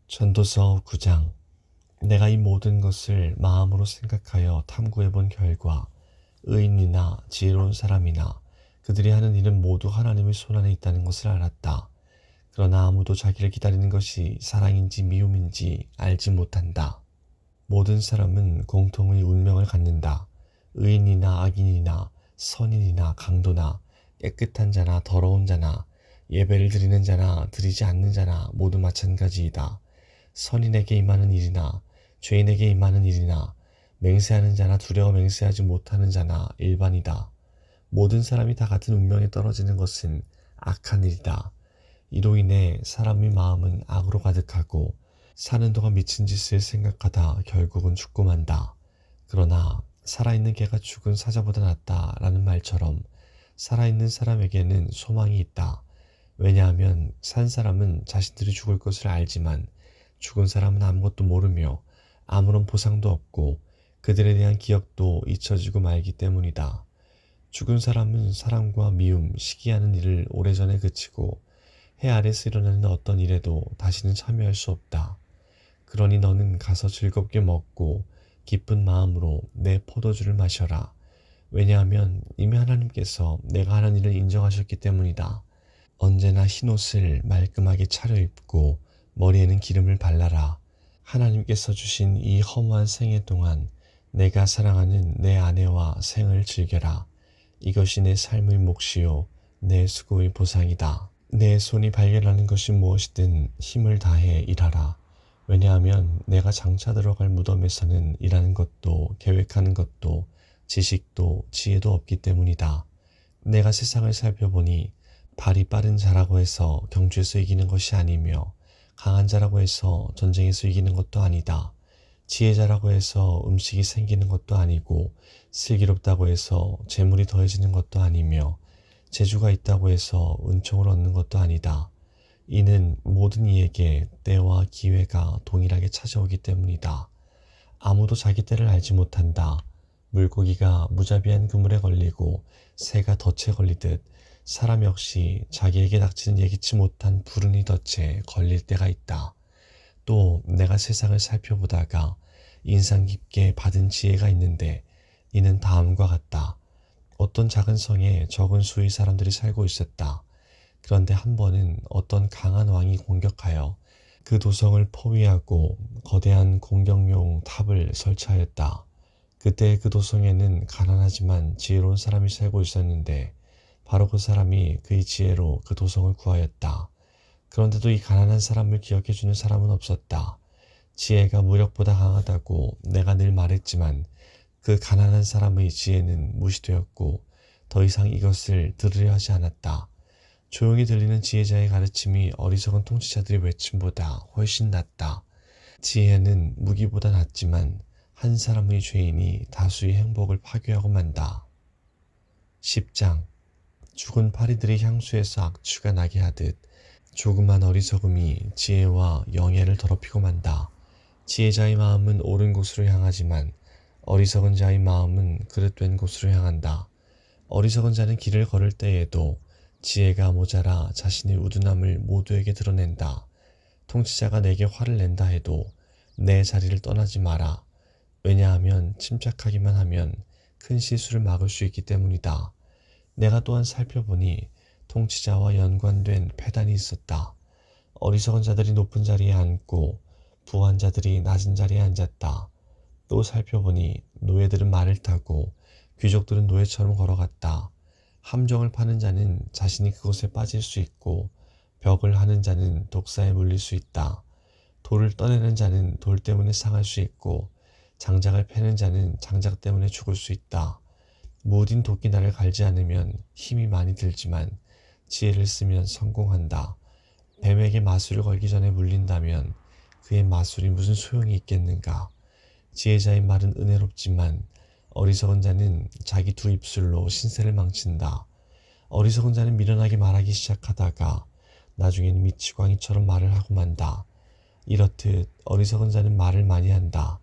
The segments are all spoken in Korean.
전도서 9장. 내가 이 모든 것을 마음으로 생각하여 탐구해 본 결과 의인이나 지혜로운 사람이나 그들이 하는 일은 모두 하나님의 손안에 있다는 것을 알았다. 그러나 아무도 자기를 기다리는 것이 사랑인지 미움인지 알지 못한다. 모든 사람은 공통의 운명을 갖는다. 의인이나 악인이나 선인이나 강도나 깨끗한 자나 더러운 자나 예배를 드리는 자나 드리지 않는 자나 모두 마찬가지이다. 선인에게 임하는 일이나 죄인에게 임하는 일이나 맹세하는 자나 두려워 맹세하지 못하는 자나 일반이다. 모든 사람이 다 같은 운명에 떨어지는 것은 악한 일이다. 이로 인해 사람의 마음은 악으로 가득하고 사는 동안 미친 짓을 생각하다 결국은 죽고 만다. 그러나 살아있는 개가 죽은 사자보다 낫다라는 말처럼 살아있는 사람에게는 소망이 있다. 왜냐하면 산 사람은 자신들이 죽을 것을 알지만 죽은 사람은 아무것도 모르며 아무런 보상도 없고 그들에 대한 기억도 잊혀지고 말기 때문이다. 죽은 사람은 사랑과 미움, 시기하는 일을 오래전에 그치고 해 아래서 일어나는 어떤 일에도 다시는 참여할 수 없다. 그러니 너는 가서 즐겁게 먹고 기쁜 마음으로 내 포도주를 마셔라. 왜냐하면 이미 하나님께서 내가 하는 일을 인정하셨기 때문이다. 언제나 흰옷을 말끔하게 차려입고 머리에는 기름을 발라라. 하나님께서 주신 이 허무한 생애 동안 내가 사랑하는 내 아내와 생을 즐겨라. 이것이 내 삶의 몫이요 내 수고의 보상이다. 내 손이 발견하는 것이 무엇이든 힘을 다해 일하라. 왜냐하면 내가 장차 들어갈 무덤에서는 일하는 것도 계획하는 것도 지식도 지혜도 없기 때문이다. 내가 세상을 살펴보니 발이 빠른 자라고 해서 경주에서 이기는 것이 아니며 강한 자라고 해서 전쟁에서 이기는 것도 아니다. 지혜자라고 해서 음식이 생기는 것도 아니고 슬기롭다고 해서 재물이 더해지는 것도 아니며 재주가 있다고 해서 은총을 얻는 것도 아니다. 이는 모든 이에게 때와 기회가 동일하게 찾아오기 때문이다. 아무도 자기 때를 알지 못한다. 물고기가 무자비한 그물에 걸리고 새가 덫에 걸리듯 사람 역시 자기에게 닥치는 예기치 못한 불운이 덫에 걸릴 때가 있다. 또 내가 세상을 살펴보다가 인상 깊게 받은 지혜가 있는데 이는 다음과 같다. 어떤 작은 성에 적은 수의 사람들이 살고 있었다. 그런데 한 번은 어떤 강한 왕이 공격하여 그 도성을 포위하고 거대한 공격용 탑을 설치하였다. 그때 그 도성에는 가난하지만 지혜로운 사람이 살고 있었는데 바로 그 사람이 그의 지혜로 그 도성을 구하였다. 그런데도 이 가난한 사람을 기억해주는 사람은 없었다. 지혜가 무력보다 강하다고 내가 늘 말했지만 그 가난한 사람의 지혜는 무시되었고 더 이상 이것을 들으려 하지 않았다. 조용히 들리는 지혜자의 가르침이 어리석은 통치자들의 외침보다 훨씬 낫다. 지혜는 무기보다 낫지만 한 사람의 죄인이 다수의 행복을 파괴하고 만다. 10장. 죽은 파리들이 향수에서 악취가 나게 하듯 조그만 어리석음이 지혜와 영예를 더럽히고 만다. 지혜자의 마음은 옳은 곳으로 향하지만 어리석은 자의 마음은 그릇된 곳으로 향한다. 어리석은 자는 길을 걸을 때에도 지혜가 모자라 자신의 우둔함을 모두에게 드러낸다. 통치자가 내게 화를 낸다 해도 내 자리를 떠나지 마라. 왜냐하면 침착하기만 하면 큰 실수를 막을 수 있기 때문이다. 내가 또한 살펴보니 통치자와 연관된 패단이 있었다. 어리석은 자들이 높은 자리에 앉고 부한 자들이 낮은 자리에 앉았다. 또 살펴보니 노예들은 말을 타고 귀족들은 노예처럼 걸어갔다. 함정을 파는 자는 자신이 그것에 빠질 수 있고 벽을 하는 자는 독사에 물릴 수 있다. 돌을 떠내는 자는 돌 때문에 상할 수 있고 장작을 패는 자는 장작 때문에 죽을 수 있다. 무딘 도끼 날을 갈지 않으면 힘이 많이 들지만 지혜를 쓰면 성공한다. 뱀에게 마술을 걸기 전에 물린다면 그의 마술이 무슨 소용이 있겠는가. 지혜자의 말은 은혜롭지만 어리석은 자는 자기 두 입술로 신세를 망친다. 어리석은 자는 미련하게 말하기 시작하다가 나중에는 미치광이처럼 말을 하고 만다. 이렇듯 어리석은 자는 말을 많이 한다.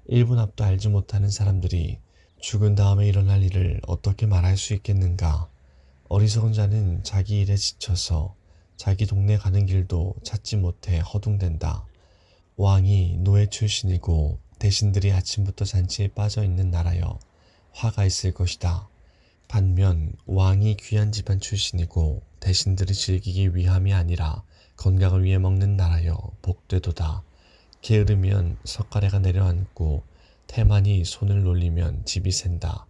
1분 앞도 알지 못하는 사람들이 죽은 다음에 일어날 일을 어떻게 말할 수 있겠는가. 어리석은 자는 자기 일에 지쳐서 자기 동네 가는 길도 찾지 못해 허둥댄다. 왕이 노예 출신이고 대신들이 아침부터 잔치에 빠져 있는 나라여 화가 있을 것이다. 반면 왕이 귀한 집안 출신이고 대신들이 즐기기 위함이 아니라 건강을 위해 먹는 나라여 복되도다. 게으르면 석가래가 내려앉고 태만이 손을 놀리면 집이 샌다.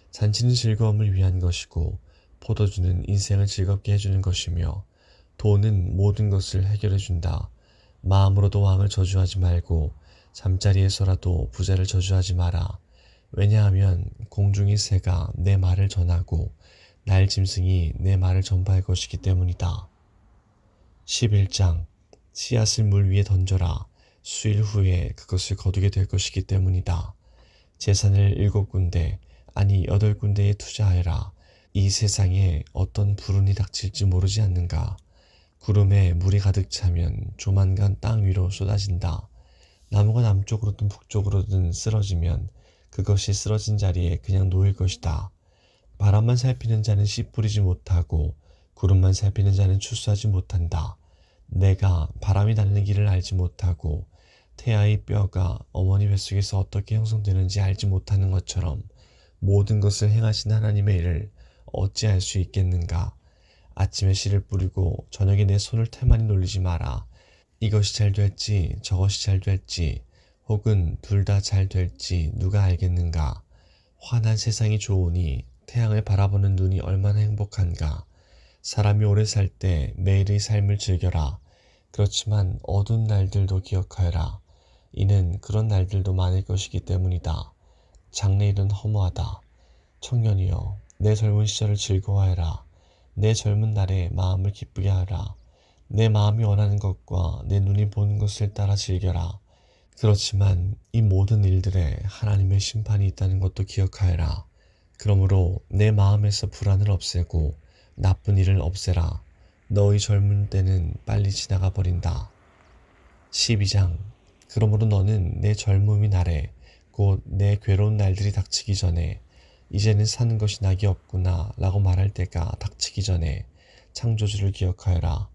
잔치는 즐거움을 위한 것이고 포도주는 인생을 즐겁게 해주는 것이며 돈은 모든 것을 해결해준다. 마음으로도 왕을 저주하지 말고 잠자리에서라도 부자를 저주하지 마라. 왜냐하면 공중의 새가 내 말을 전하고 날 짐승이 내 말을 전파할 것이기 때문이다. 11장 씨앗을 물 위에 던져라. 수일 후에 그것을 거두게 될 것이기 때문이다. 재산을 7군데 아니 8군데에 투자하여라. 이 세상에 어떤 불운이 닥칠지 모르지 않는가. 구름에 물이 가득 차면 조만간 땅 위로 쏟아진다. 나무가 남쪽으로든 북쪽으로든 쓰러지면 그것이 쓰러진 자리에 그냥 놓일 것이다. 바람만 살피는 자는 씨 뿌리지 못하고 구름만 살피는 자는 추수하지 못한다. 내가 바람이 나는 길을 알지 못하고 태아의 뼈가 어머니 뱃속에서 어떻게 형성되는지 알지 못하는 것처럼 모든 것을 행하신 하나님의 일을 어찌 알 수 있겠는가. 아침에 씨를 뿌리고 저녁에 내 손을 태만히 놀리지 마라. 이것이 잘 될지 저것이 잘 될지 혹은 둘 다 잘 될지 누가 알겠는가. 환한 세상이 좋으니 태양을 바라보는 눈이 얼마나 행복한가. 사람이 오래 살 때 매일의 삶을 즐겨라. 그렇지만 어두운 날들도 기억하여라. 이는 그런 날들도 많을 것이기 때문이다. 장래일은 허무하다. 청년이여, 내 젊은 시절을 즐거워해라. 내 젊은 날에 마음을 기쁘게 하라. 내 마음이 원하는 것과 내 눈이 보는 것을 따라 즐겨라. 그렇지만 이 모든 일들에 하나님의 심판이 있다는 것도 기억하여라. 그러므로 내 마음에서 불안을 없애고 나쁜 일을 없애라. 너의 젊은 때는 빨리 지나가 버린다. 12장 그러므로 너는 내 젊음이 날에 곧 내 괴로운 날들이 닥치기 전에 이제는 사는 것이 낙이 없구나 라고 말할 때가 닥치기 전에 창조주를 기억하여라.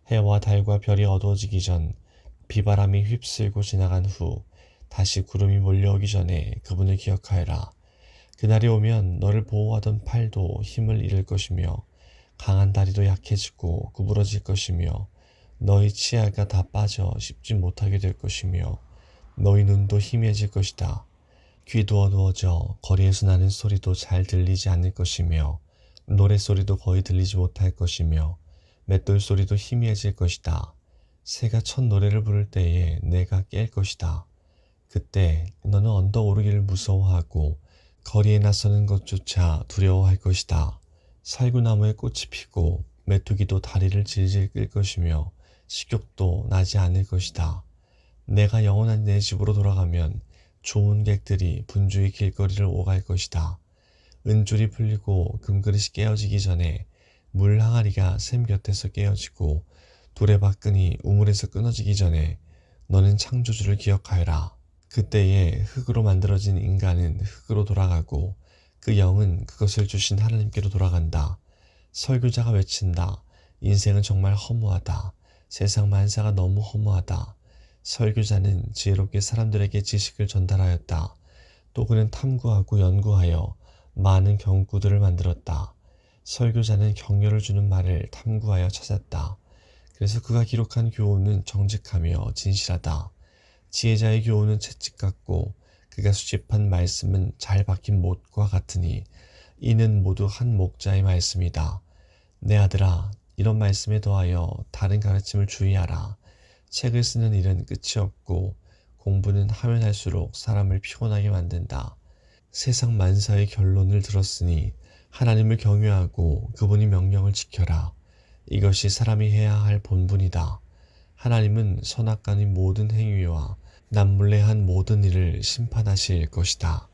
해와 달과 별이 어두워지기 전 비바람이 휩쓸고 지나간 후 다시 구름이 몰려오기 전에 그분을 기억하여라. 그날이 오면 너를 보호하던 팔도 힘을 잃을 것이며 강한 다리도 약해지고 구부러질 것이며 너희 치아가 다 빠져 씹지 못하게 될 것이며 너희 눈도 희미해질 것이다. 귀도 어두워져 거리에서 나는 소리도 잘 들리지 않을 것이며 노랫소리도 거의 들리지 못할 것이며 맷돌 소리도 희미해질 것이다. 새가 첫 노래를 부를 때에 내가 깰 것이다. 그때 너는 언덕 오르기를 무서워하고 거리에 나서는 것조차 두려워할 것이다. 살구나무에 꽃이 피고 메뚜기도 다리를 질질 끌 것이며 식욕도 나지 않을 것이다. 내가 영원한 내 집으로 돌아가면 좋은 객들이 분주히 길거리를 오갈 것이다. 은줄이 풀리고 금그릇이 깨어지기 전에 물 항아리가 샘 곁에서 깨어지고 두레박근이 우물에서 끊어지기 전에 너는 창조주를 기억하여라. 그때에 흙으로 만들어진 인간은 흙으로 돌아가고 그 영은 그것을 주신 하나님께로 돌아간다. 설교자가 외친다. 인생은 정말 허무하다. 세상 만사가 너무 허무하다. 설교자는 지혜롭게 사람들에게 지식을 전달하였다. 또 그는 탐구하고 연구하여 많은 경구들을 만들었다. 설교자는 격려를 주는 말을 탐구하여 찾았다. 그래서 그가 기록한 교훈은 정직하며 진실하다. 지혜자의 교훈은 채찍 같고 그가 수집한 말씀은 잘 박힌 못과 같으니 이는 모두 한 목자의 말씀이다. 내 아들아, 이런 말씀에 더하여 다른 가르침을 주의하라. 책을 쓰는 일은 끝이 없고 공부는 하면 할수록 사람을 피곤하게 만든다. 세상 만사의 결론을 들었으니 하나님을 경외하고 그분의 명령을 지켜라. 이것이 사람이 해야 할 본분이다. 하나님은 선악간의 모든 행위와 남몰래 한 모든 일을 심판하실 것이다.